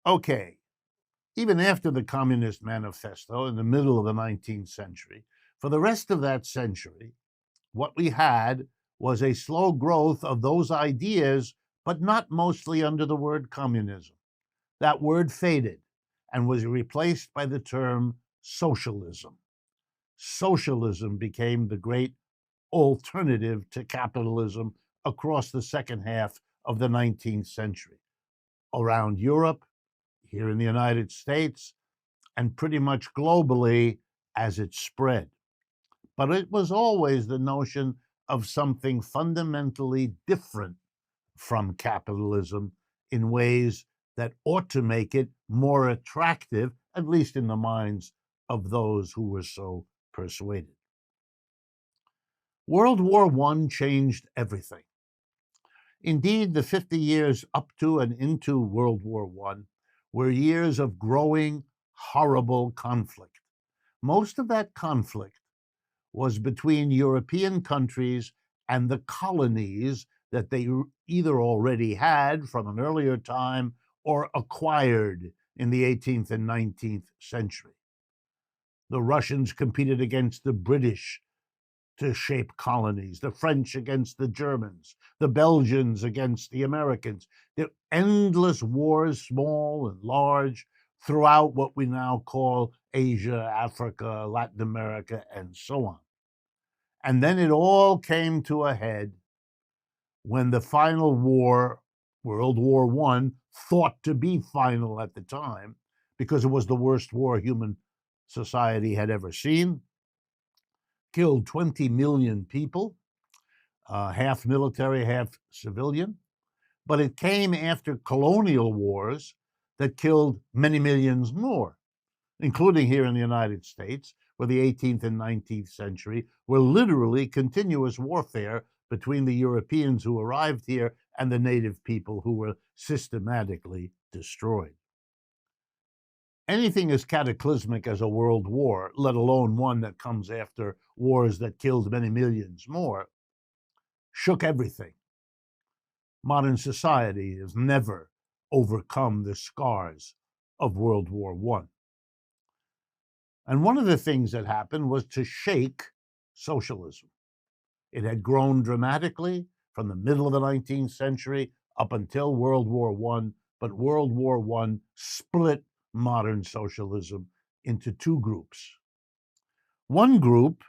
Okay, even after the Communist Manifesto in the middle of the 19th century, for the rest of that century, what we had was a slow growth of those ideas, but not mostly under the word communism. That word faded and was replaced by the term socialism. Socialism became the great alternative to capitalism across the second half of the 19th century, around Europe, here in the United States, and pretty much globally as it spread. But it was always the notion of something fundamentally different from capitalism in ways that ought to make it more attractive, at least in the minds of those who were so persuaded. World War I changed everything. Indeed, the 50 years up to and into World War I were years of growing, horrible conflict. Most of that conflict was between European countries and the colonies that they either already had from an earlier time or acquired in the 18th and 19th century. The Russians competed against the British to shape colonies, the French against the Germans, the Belgians against the Americans. There were endless wars, small and large, throughout what we now call Asia, Africa, Latin America, and so on. And then it all came to a head when the final war, World War I, thought to be final at the time, because it was the worst war human society had ever seen, killed 20 million people, half military, half civilian. But it came after colonial wars that killed many millions more, including here in the United States, where the 18th and 19th century were literally continuous warfare between the Europeans who arrived here and the native people who were systematically destroyed. Anything as cataclysmic as a world war, let alone one that comes after wars that killed many millions more, shook everything. Modern society has never overcome the scars of World War I. And one of the things that happened was to shake socialism. It had grown dramatically from the middle of the 19th century up until World War I, but World War I split modern socialism into two groups. One group